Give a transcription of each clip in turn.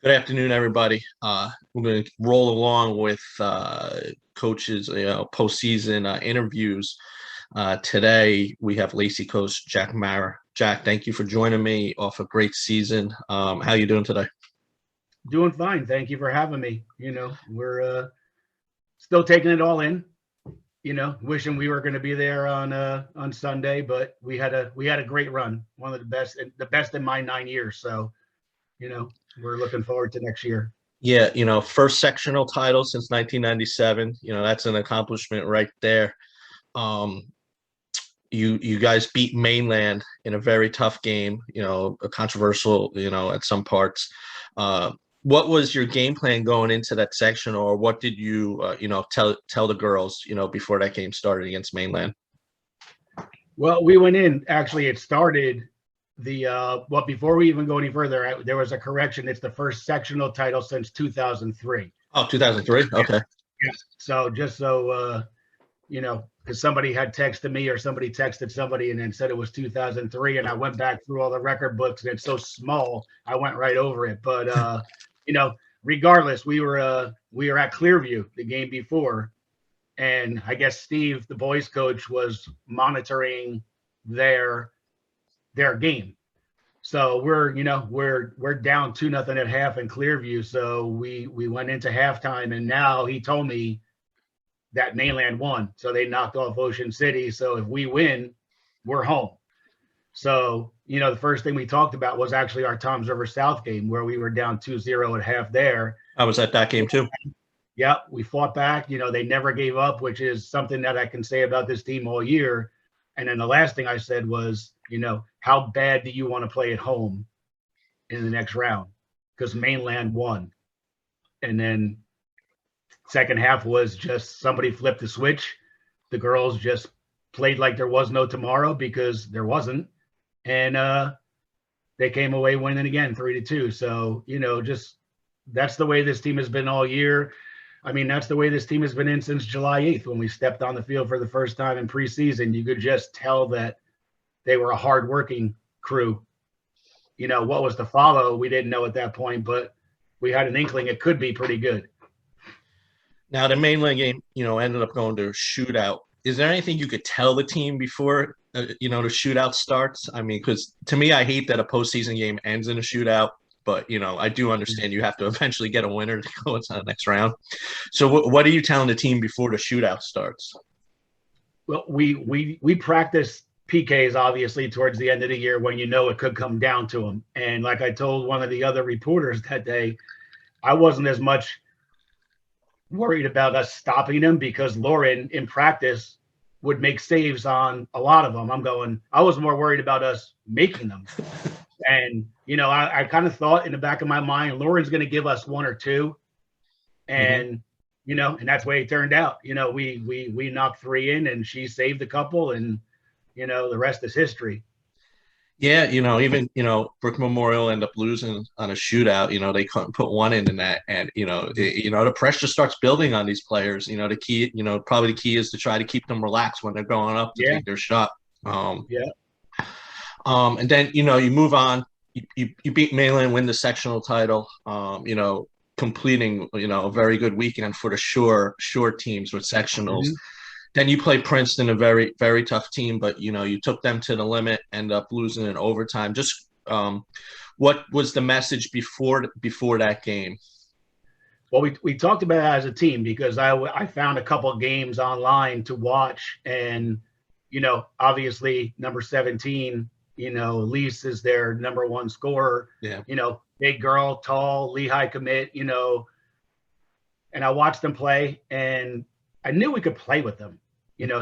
Good afternoon, everybody. We're going to roll along with coaches, postseason interviews. Today, we have Lacey coach Jack Mahar. Jack, thank you for joining me off a great season. How you doing today? Doing fine. Thank you for having me. We're still taking it all in. Wishing we were going to be there on Sunday, but we had a great run, one of the best in my 9 years. So, we're looking forward to next year. Yeah, first sectional title since 1997. That's an accomplishment right there. Um, you guys beat Mainland in a very tough game. A controversial. At some parts. What was your game plan going into that section, or what did you tell the girls before that game started against Mainland? Well, we went in. Actually, it started well, before we even go any further, there was a correction. It's the first sectional title since 2003. Oh, 2003. Yeah. Okay. Yeah. So just so because somebody had texted me or somebody texted somebody and then said it was 2003, and I went back through all the record books and it's so small, I went right over it. But you know, regardless, we were at Clearview the game before, and I guess Steve, the boys coach, was monitoring their their game. So we're down 2-0 at half in Clearview. So we went into halftime, and now he told me that Mainland won. So they knocked off Ocean City. So if we win, we're home. So, the first thing we talked about was actually our Toms River South game where we were down 2-0 at half there. I was at that game too. Yeah, we fought back. They never gave up, which is something that I can say about this team all year. And then the last thing I said was, how bad do you want to play at home in the next round? Because Mainland won. And then second half was just somebody flipped the switch. The girls just played like there was no tomorrow because there wasn't. And they came away winning again 3-2. So, just that's the way this team has been all year. I mean, that's the way this team has been in since July 8th when we stepped on the field for the first time in preseason. You could just tell that they were a hardworking crew. What was to follow, we didn't know at that point, but we had an inkling it could be pretty good. Now the Mainland game, ended up going to a shootout. Is there anything you could tell the team before, the shootout starts? I mean, because to me, I hate that a postseason game ends in a shootout. But I do understand you have to eventually get a winner to go into the next round. So, what are you telling the team before the shootout starts? Well, we practice PKs obviously towards the end of the year when it could come down to them. And like I told one of the other reporters that day, I wasn't as much worried about us stopping them because Lauren in practice would make saves on a lot of them. I was more worried about us making them. And, I kind of thought in the back of my mind, Lauren's going to give us one or two. And, and that's the way it turned out. We knocked three in and she saved a couple, and, the rest is history. Yeah, even Brook Memorial end up losing on a shootout. They couldn't put one in the net, and the pressure starts building on these players. The key, probably the key is to try to keep them relaxed when they're going up to take their shot. Yeah. And then you move on. You beat Mainland, win the sectional title. Completing a very good weekend for the shore teams with sectionals. Mm-hmm. Then you play Princeton, a very, very tough team, but you took them to the limit, end up losing in overtime. Just what was the message before that game? Well, we talked about it as a team because I found a couple of games online to watch, and obviously number 17, Lise is their number one scorer. Yeah. Big girl, tall, Lehigh commit. And I watched them play, and I knew we could play with them.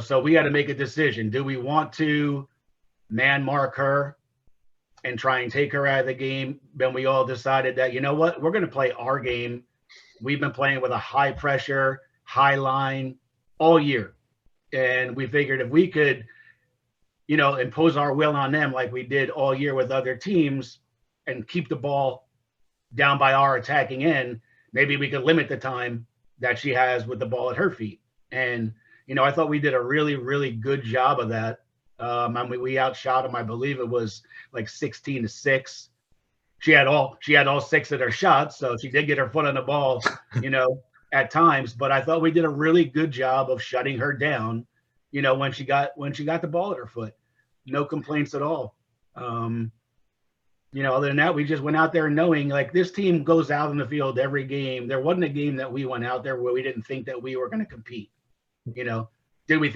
So we had to make a decision. Do we want to man mark her and try and take her out of the game? Then we all decided that, what, we're going to play our game. We've been playing with a high pressure, high line all year. And we figured if we could, impose our will on them like we did all year with other teams and keep the ball down by our attacking end, maybe we could limit the time that she has with the ball at her feet. And, I thought we did a really, really good job of that. I mean, we outshot them. I believe it was like 16-6. she had all 6 of their shots, so she did get her foot on the ball, at times. But I thought we did a really good job of shutting her down, when she got the ball at her foot. No complaints at all. Other than that, we just went out there knowing like this team goes out in the field every game. There wasn't a game that we went out there where we didn't think that we were going to compete. Did we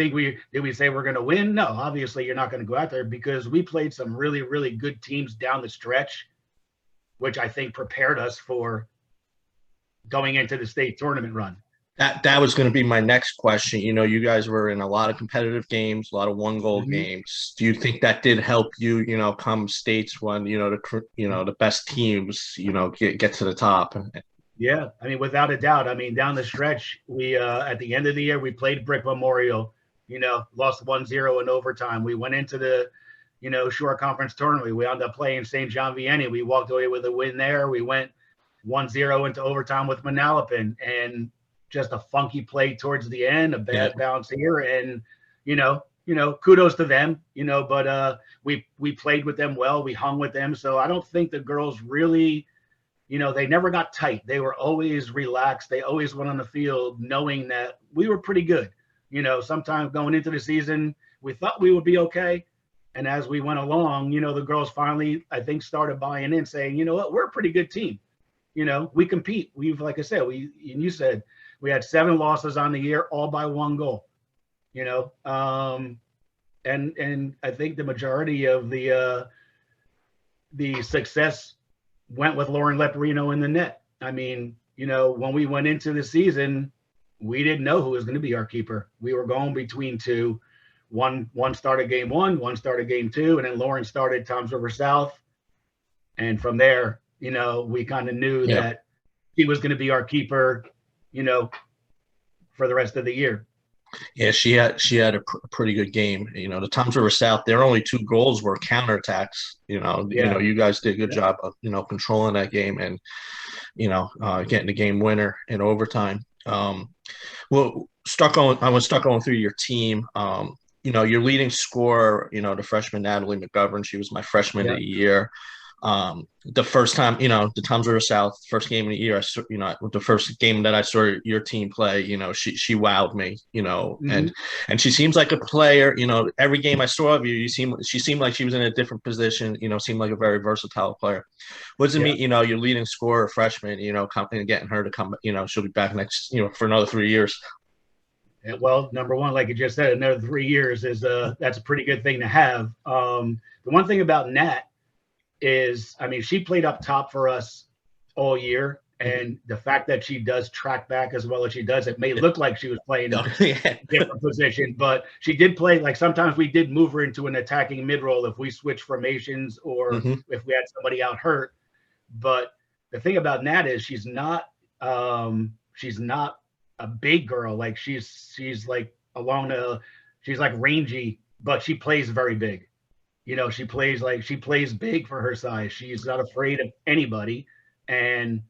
say we're going to win? No, obviously you're not going to go out there, because we played some really, really good teams down the stretch, which I think prepared us for going into the state tournament run. That was going to be my next question. You guys were in a lot of competitive games, a lot of one-goal games. Do you think that did help you, come states when, the best teams, get to the top? Yeah, I mean, without a doubt. I mean, down the stretch, we at the end of the year, we played Brick Memorial, lost 1-0 in overtime. We went into the, Shore Conference tournament. We ended up playing St. John Vianney. We walked away with a win there. We went 1-0 into overtime with Manalapan, and just a funky play towards the end, a bad bounce here, and kudos to them, but we played with them well, we hung with them. So I don't think the girls really, they never got tight. They were always relaxed. They always went on the field knowing that we were pretty good. Sometimes going into the season, we thought we would be okay. And as we went along, the girls finally, I think, started buying in, saying, you know what, we're a pretty good team. We compete. Like I said, you said, we had 7 losses on the year, all by 1 goal, and I think the majority of the success went with Lauren Leporino in the net. I mean, when we went into the season, we didn't know who was going to be our keeper. We were going between 2. One started game 1, one started game 2, and then Lauren started Toms River South. And from there, we kind of knew that he was going to be our keeper, for the rest of the year. Yeah, she had a pretty good game. The Toms River South, their only 2 goals were counterattacks. You guys did a good job of controlling that game and getting the game winner in overtime. I was stuck going through your team. Your leading scorer, the freshman Natalie McGovern, she was my freshman of the year. The first time, the Toms River South first game of the year, the first game that I saw your team play, she wowed me, and she seems like a player, every game I saw of you, she seemed like she was in a different position, seemed like a very versatile player. What does it mean, your leading scorer, freshman, and getting her to come, she'll be back next, for another 3 years. Well, number one, like you just said, another 3 years is that's a pretty good thing to have. The one thing about Nat is, I mean, she played up top for us all year, and the fact that she does track back as well as she does, it may look like she was playing a different position, but she did play, like sometimes we did move her into an attacking mid role if we switched formations or if we had somebody out hurt. But the thing about Nat is she's not a big girl. Like she's like she's like rangy, but she plays very big. She plays big for her size. She's not afraid of anybody. And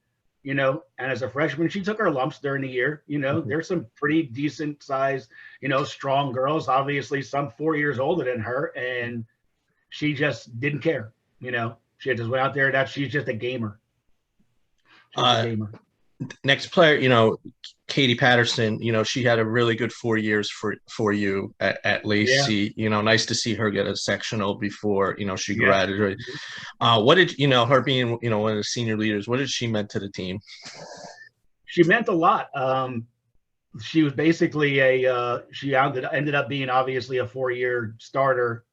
as a freshman, she took her lumps during the year. There's some pretty decent size, strong girls, obviously some 4 years older than her. And she just didn't care. She just went out there. She's just a gamer. She's a gamer. Next player, Katie Patterson, she had a really good 4 years for you at Lacey. Nice to see her get a sectional before, she graduated. What did, her being, one of the senior leaders, what did she meant to the team? She meant a lot. She was basically she ended up being obviously a 4-year starter.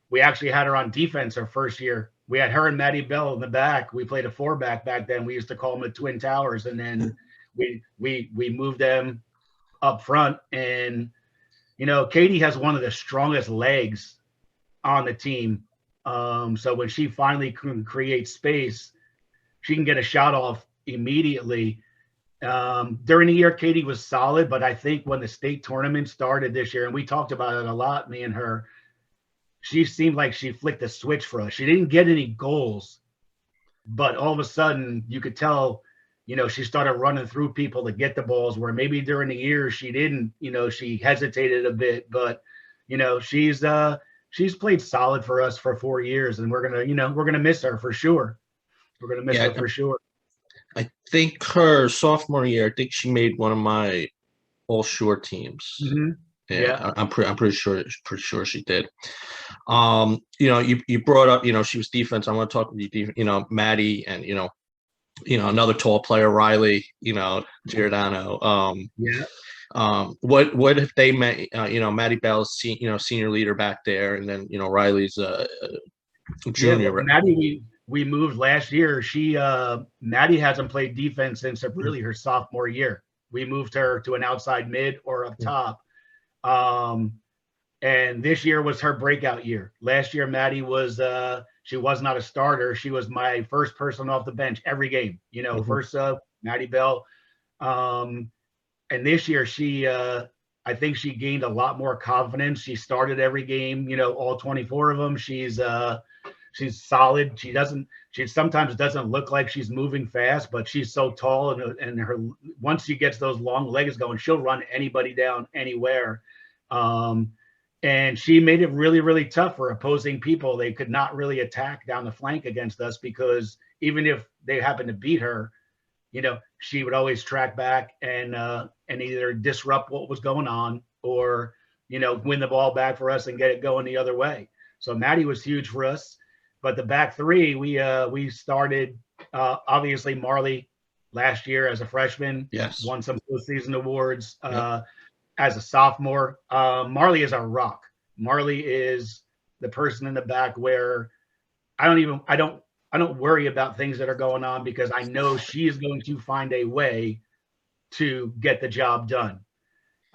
We actually had her on defense her first year. We had her and Maddie Bell in the back. We played a 4-back back then. We used to call them the Twin Towers. And then we moved them up front. And, Katie has one of the strongest legs on the team. So when she finally can create space, she can get a shot off immediately. During the year, Katie was solid. But I think when the state tournament started this year, and we talked about it a lot, me and her, she seemed like she flicked a switch for us. She didn't get any goals, but all of a sudden you could tell, she started running through people to get the balls, where maybe during the year she didn't, she hesitated a bit, but, she's she's played solid for us for 4 years, and we're gonna miss her for sure. We're gonna miss Yeah, her for sure. I think her sophomore year, I think she made one of my all sure teams. Mm-hmm. Yeah, Yeah. I'm pretty sure she did. You brought up, she was defense. I want to talk with you, Maddie, and another tall player, Riley, Giordano. Yeah. What if they met, Maddie Bell's, senior leader back there, and then Riley's Yeah. Well, junior. Maddie, we moved last year. Maddie hasn't played defense since really her sophomore year. We moved her to an outside mid or up top. And this year was her breakout year. Last year, Maddie she was not a starter. She was my first person off the bench every game. First up, Maddie Bell. And this year, I think she gained a lot more confidence. She started every game. All 24 of them. She's solid. She sometimes doesn't look like she's moving fast, but she's so tall, and once she gets those long legs going, she'll run anybody down anywhere. And she made it really, really tough for opposing people. They could not really attack down the flank against us, because even if they happened to beat her, she would always track back and either disrupt what was going on, or win the ball back for us and get it going the other way. So Maddie was huge for us. But the back three, we started obviously Marley last year as a freshman. Yes. Won some postseason awards. Yep. As a sophomore. Marley is our rock. Marley is the person in the back where I don't worry about things that are going on, because I know she is going to find a way to get the job done.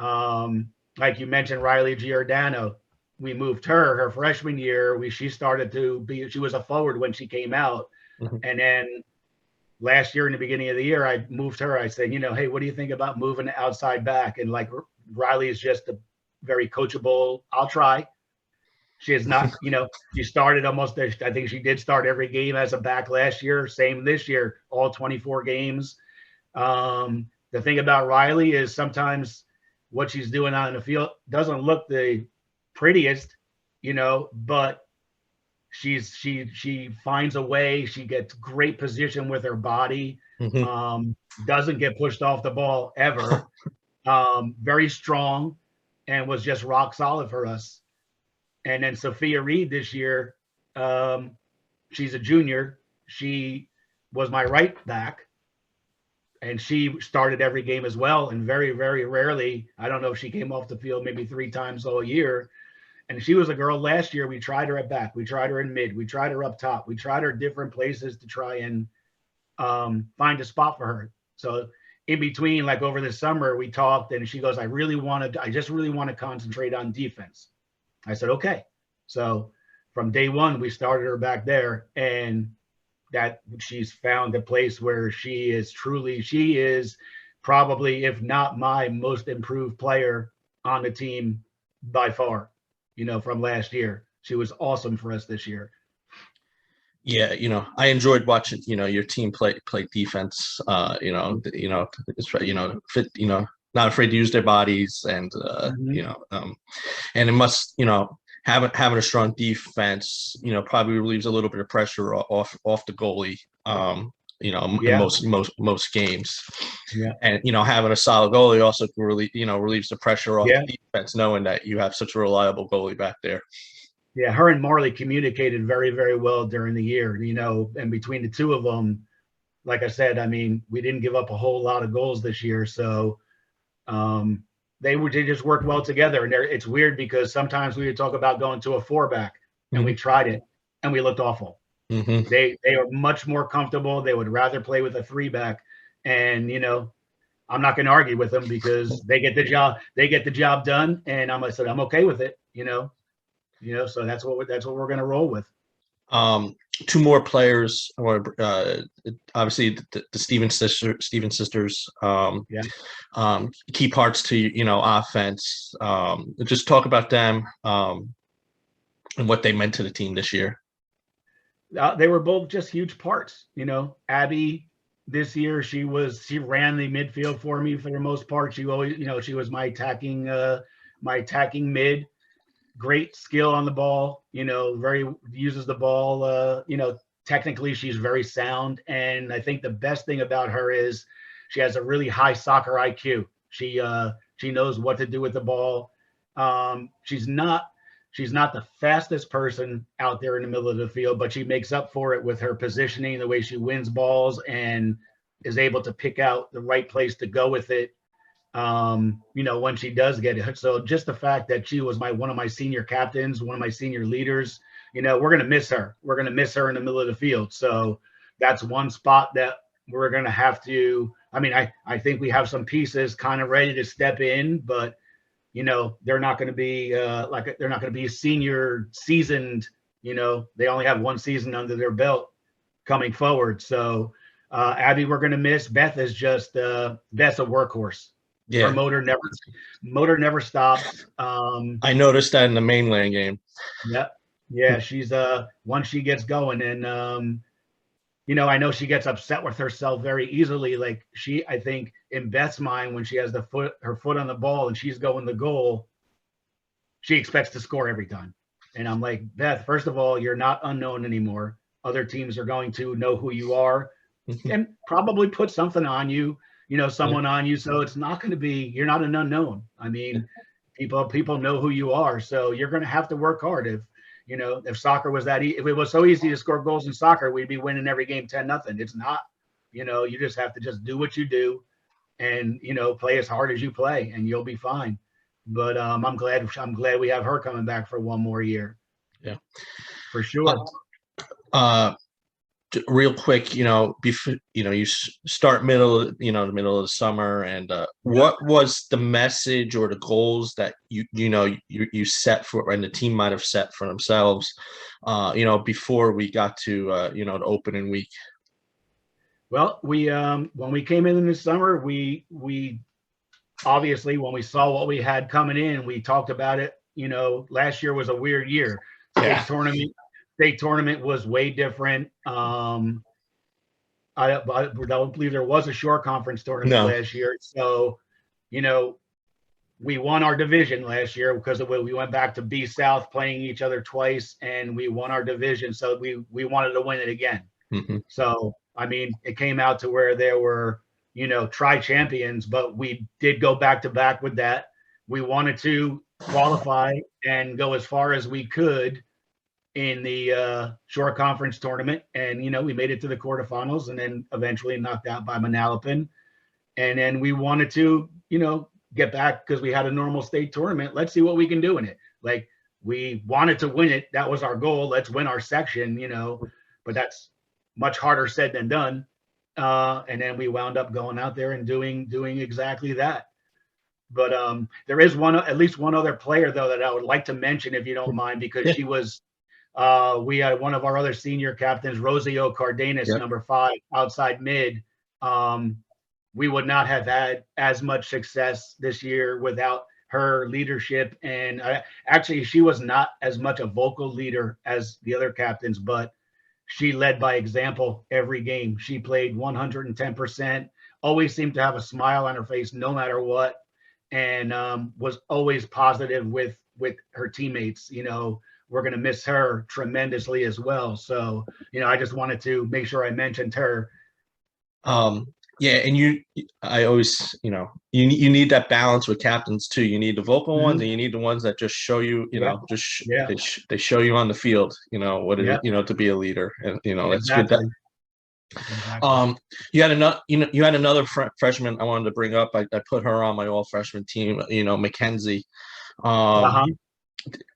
Like you mentioned, Riley Giordano, we moved her freshman year. She was a forward when she came out. Mm-hmm. And then last year, in the beginning of the year, I moved her. I said, hey, what do you think about moving to outside back? And like, Riley is just a very coachable. I'll try. She is not, she started almost, I think she did start every game as a back last year. Same this year, all 24 games. The thing about Riley is sometimes what she's doing on the field doesn't look the prettiest, but she finds a way. She gets great position with her body. Mm-hmm. Doesn't get pushed off the ball ever. Very strong, and was just rock solid for us. And then Sofia Reid this year, she's a junior. She was my right back, and she started every game as well. And very, very rarely, I don't know if she came off the field maybe 3 times all year. And she was a girl last year. We tried her at back. We tried her in mid. We tried her up top. We tried her different places to try and find a spot for her. So in between, like over the summer, we talked, and she goes, I just really want to concentrate on defense. I said, okay. So from day one, we started her back there, and that she's found a place where she is probably, if not my most improved player on the team by far, from last year. She was awesome for us this year. Yeah, I enjoyed watching, your team play defense. Fit, not afraid to use their bodies, and mm-hmm. And it must, having a strong defense, probably relieves a little bit of pressure off the goalie. In most games. Yeah. And having a solid goalie also really, relieves the pressure off the defense, knowing that you have such a reliable goalie back there. Yeah, her and Marley communicated very, very well during the year, and between the two of them, like I said, we didn't give up a whole lot of goals this year. So they just worked well together. And it's weird because sometimes we would talk about going to a 4-back, and mm-hmm. we tried it, and we looked awful. Mm-hmm. They are much more comfortable. They would rather play with a 3-back, and I'm not going to argue with them, because they get the job done, and I said I'm okay with it. So that's what we're going to roll with. 2 more players, obviously the Stevens sisters. Key parts to offense. Just talk about them and what they meant to the team this year. They were both just huge parts. Abby this year, she ran the midfield for me for the most part. She always, she was my attacking mid. great skill on the ball, very uses the ball, technically she's very sound. And I think the best thing about her is she has a really high soccer IQ. She knows what to do with the ball. She's not the fastest person out there in the middle of the field, but she makes up for it with her positioning, the way she wins balls and is able to pick out the right place to go with it. When she does get it. So just the fact that she was one of my senior captains, one of my senior leaders, we're going to miss her. We're going to miss her in the middle of the field. So that's one spot that we're going to have to, I think we have some pieces kind of ready to step in, but they're not going to be they're not going to be senior seasoned, they only have one season under their belt coming forward. So Abby, we're going to miss. Beth is just Beth's a workhorse. Yeah. Her motor never stops. I noticed that in the mainland game. Yep. Yeah, she's once she gets going, and I know she gets upset with herself very easily. Like I think in Beth's mind, when she has her foot on the ball and she's going the goal, she expects to score every time. And I'm like, Beth, first of all, you're not unknown anymore. Other teams are going to know who you are and probably put something on you, someone on you. So it's not going to be, you're not an unknown. People know who you are. So you're going to have to work hard. If soccer was if it was so easy to score goals in soccer, we'd be winning every game 10-0. It's not, you just have to just do what you do and, play as hard as you play and you'll be fine. But I'm glad we have her coming back for one more year. Yeah, for sure. Real quick, before you start the middle of the summer, and what was the message or the goals that you set for, and the team might have set for themselves, before we got to the opening week? Well, we when we came in the summer, we obviously when we saw what we had coming in, we talked about it. Last year was a weird year. State tournament was way different. I don't believe there was a short conference tournament last year. So, we won our division last year because we went back to B South playing each other twice, and we won our division. So we wanted to win it again. Mm-hmm. So, it came out to where there were, tri-champions, but we did go back to back with that. We wanted to qualify and go as far as we could in the short conference tournament, and we made it to the quarterfinals and then eventually knocked out by Manalapan. And then we wanted to get back because we had a normal state tournament. Let's see what we can do in it. Like, we wanted to win it. That was our goal. Let's win our section, but that's much harder said than done. And then we wound up going out there and doing exactly that. But there is at least one other player though that I would like to mention, if you don't mind, because she was we had one of our other senior captains, Rosio Cardenas, number 5, outside mid. We would not have had as much success this year without her leadership. And actually, she was not as much a vocal leader as the other captains, but she led by example every game. She played 110%, always seemed to have a smile on her face no matter what, and was always positive with her teammates. We're going to miss her tremendously as well. So, I just wanted to make sure I mentioned her. Yeah. And I always, you need that balance with captains too. You need the vocal ones, and you need the ones that just show you, they show you on the field, what it is, to be a leader. And, that's exactly. good. You had another freshman I wanted to bring up. I put her on my all freshman team, Mackenzie.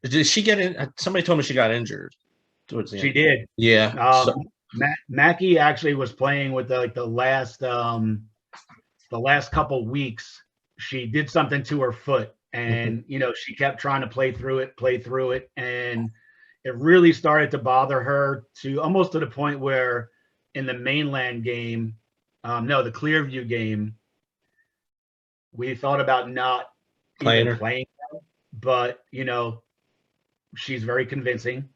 Did she get in? Somebody told me she got injured towards the end. She did. Yeah. Mackie actually was playing with the last couple weeks. She did something to her foot, and she kept trying to play through it, and it really started to bother her to almost to the point where in the mainland game, the Clearview game, we thought about not playing her. But she's very convincing,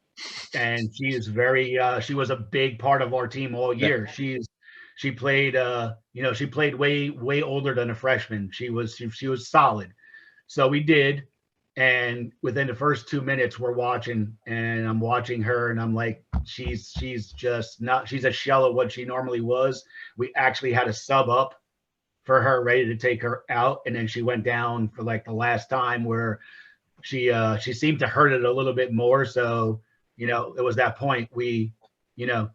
and she is very she was a big part of our team all year. She played she played way older than a freshman. She was solid. So we did, And within the first 2 minutes, we're watching, and I'm watching her, and I'm like, she's just not. She's a shell of what she normally was. We actually had a sub up for her, ready to take her out, and then she went down for like the last time, where she seemed to hurt it a little bit more. So it was that point we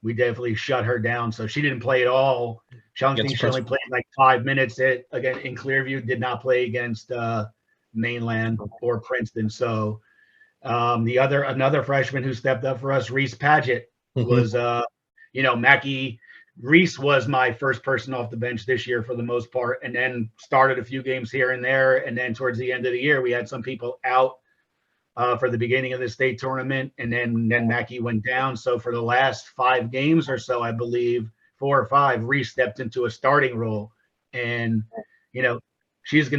definitely shut her down. So she didn't play at all. She only played like 5 minutes. Again, in Clearview, did not play against Mainland or Princeton. So another freshman who stepped up for us, Reese Paget, was Mackie. Reese was my first person off the bench this year for the most part, and then started a few games here and there. And then towards the end of the year, we had some people out for the beginning of the state tournament, and then Mackie went down. So for the last 5 games or so, I believe 4 or 5, Reese stepped into a starting role, and she's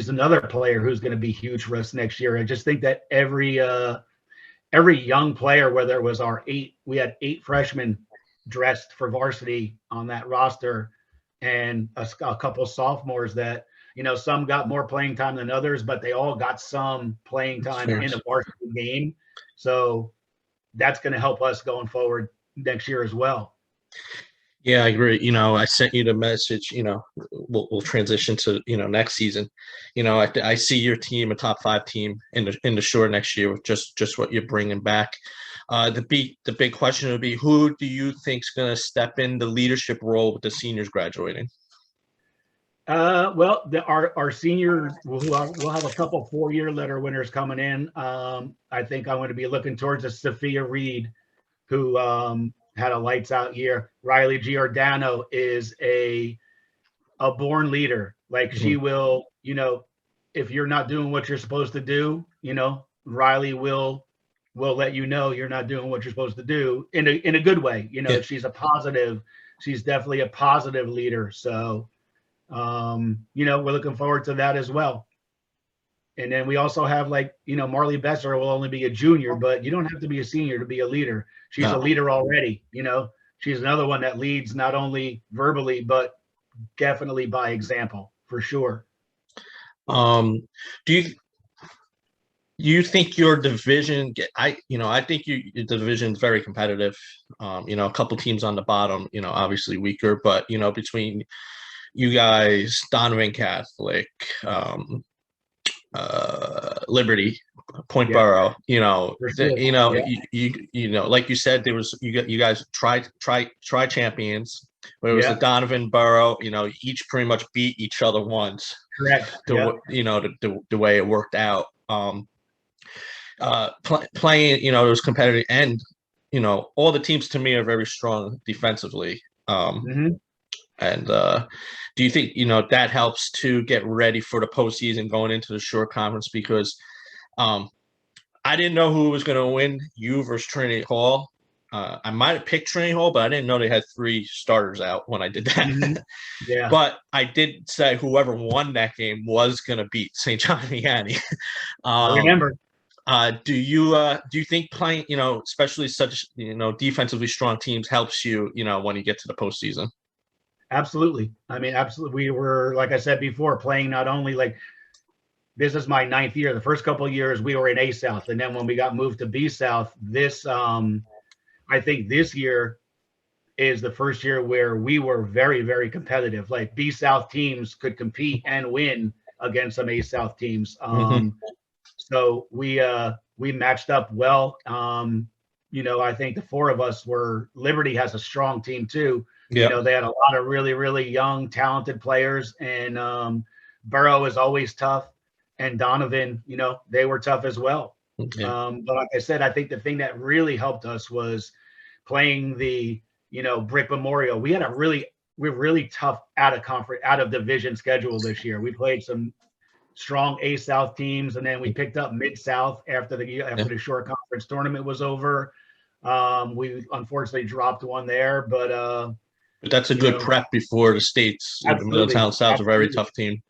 another player who's going to be huge for us next year. I just think that every young player, whether it was we had 8 freshmen dressed for varsity on that roster, and a couple sophomores that some got more playing time than others, but they all got some playing time in a varsity game. So that's going to help us going forward next year as well. Yeah, I agree. I sent you the message. We'll transition to next season. I see your team a top 5 team in the shore next year with just what you're bringing back. The big question would be, who do you think is going to step in the leadership role with the seniors graduating? Well, our seniors, we'll have a couple 4-year letter winners coming in. I think I'm going to be looking towards a Sofia Reid, who had a lights out year. Riley Giordano is a born leader. Like, she will, if you're not doing what you're supposed to do, Riley will let you know you're not doing what you're supposed to do in a good way. Yeah. She's definitely a positive leader. So, we're looking forward to that as well. And then we also have Marley Besser will only be a junior, but you don't have to be a senior to be a leader. She's a leader already. She's another one that leads not only verbally, but definitely by example, for sure. Do you think your division I think your division is very competitive. A couple teams on the bottom, obviously weaker, but between you guys, Donovan Catholic, Liberty, Point Borough, like you said, there was you guys try champions. Where it was the Donovan Borough, each pretty much beat each other once. Correct. The way it worked out. Playing, it was competitive, and all the teams to me are very strong defensively. And do you think that helps to get ready for the postseason going into the shore conference? Because I didn't know who was going to win, you versus Trinity Hall. I might have picked Trinity Hall, but I didn't know they had 3 starters out when I did that. Yeah. But I did say whoever won that game was going to beat St. John Vianney. I remember. Do you think playing, especially such defensively strong teams helps you, when you get to the postseason? Absolutely. I mean, absolutely. We were, like I said before, playing not only this is my 9th year. The first couple of years we were in A South, and then when we got moved to B South, I think this year is the first year where we were very, very competitive. Like, B South teams could compete and win against some A South teams. So we matched up well. I think the 4 of us Liberty has a strong team too. Yeah. They had a lot of really, really young, talented players, and Borough is always tough, and Donovan, they were tough as well. Yeah. But like I said, I think the thing that really helped us was playing the, Brick Memorial. We had we're really tough out of division schedule this year. We played some strong A South teams, and then we picked up Mid South after the short conference tournament was over. We unfortunately dropped one there, but that's a good prep before the states. Middletown South's a very tough team.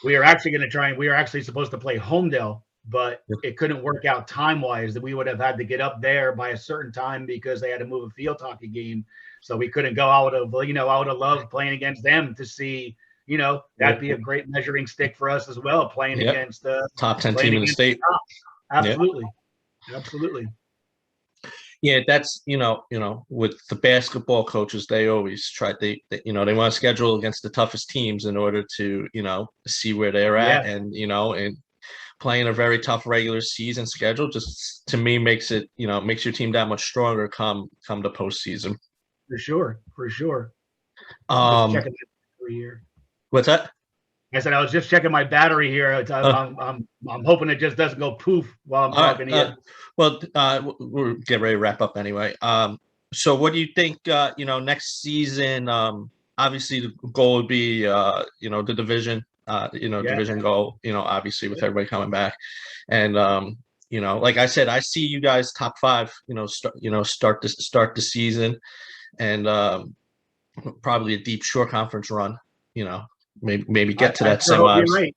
We are actually going to try, and we are actually supposed to play Homedale, but it couldn't work out time-wise. That we would have had to get up there by a certain time because they had to move a field hockey game. So we couldn't go. I would have loved playing against them to see, that'd be a great measuring stick for us as well, playing against top 10 team in the state. Absolutely. Absolutely. Yeah, that's with the basketball coaches, they always try they want to schedule against the toughest teams in order to see where they're at, and and playing a very tough regular season schedule just to me makes it makes your team that much stronger come the postseason. For sure. Just checking every year. What's that? I said I was just checking my battery here. I'm hoping it just doesn't go poof while I'm talking to you. Well, we'll get ready to wrap up anyway. So what do you think? Next season, obviously the goal would be the division. Division goal. Obviously with everybody coming back, and like I said, I see you guys top 5. Start the season, and probably a deep short conference run. Maybe get to that semis. Right.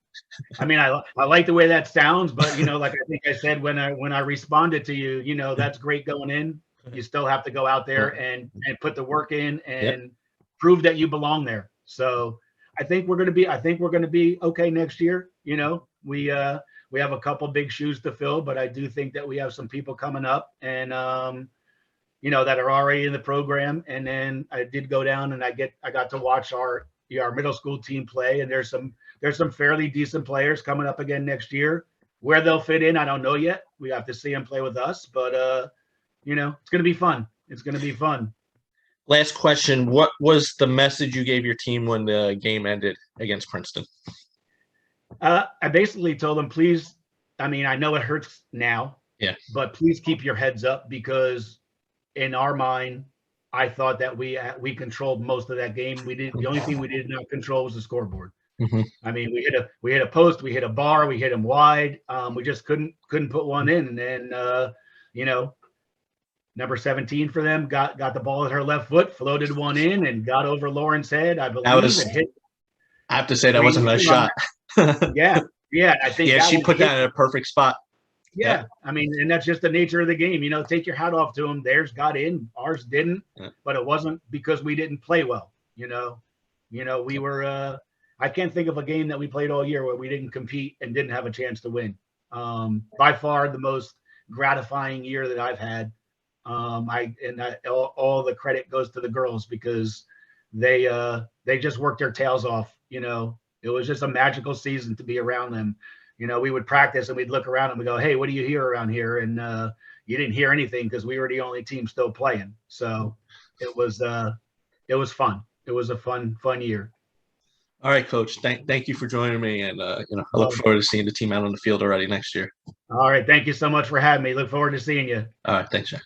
I mean, I like the way that sounds, but like I think I said when I responded to you, that's great going in. You still have to go out there and put the work in and prove that you belong there. So I think we're going to be okay next year. We have a couple big shoes to fill, but I do think that we have some people coming up and that are already in the program. And then I did go down and I got to watch our middle school team play, and there's some fairly decent players coming up again next year. Where they'll fit in, I don't know yet. We have to see them play with us, but it's going to be fun. It's going to be fun. Last question: what was the message you gave your team when the game ended against Princeton? I basically told them, please. I mean, I know it hurts now, but please keep your heads up, because in our mind, I thought that we controlled most of that game. The only thing we did not control was the scoreboard. Mm-hmm. I mean, we hit a post, we hit a bar, we hit them wide. We just couldn't put one in. And then number 17 for them got the ball at her left foot, floated one in, and got over Lauren's head. I believe I have to say that wasn't a shot. Yeah. I think she put that in a perfect spot. Yeah. I mean, and that's just the nature of the game. Take your hat off to them. Theirs got in, ours didn't, but it wasn't because we didn't play well. We were. I can't think of a game that we played all year where we didn't compete and didn't have a chance to win. By far the most gratifying year that I've had. All the credit goes to the girls, because they just worked their tails off. It was just a magical season to be around them. We would practice and we'd look around and we go, hey, what do you hear around here? And you didn't hear anything because we were the only team still playing. So it was fun. It was a fun year. All right, Coach. Thank you for joining me, and I look forward to seeing the team out on the field already next year. All right, thank you so much for having me. Look forward to seeing you. All right, thanks, Jack.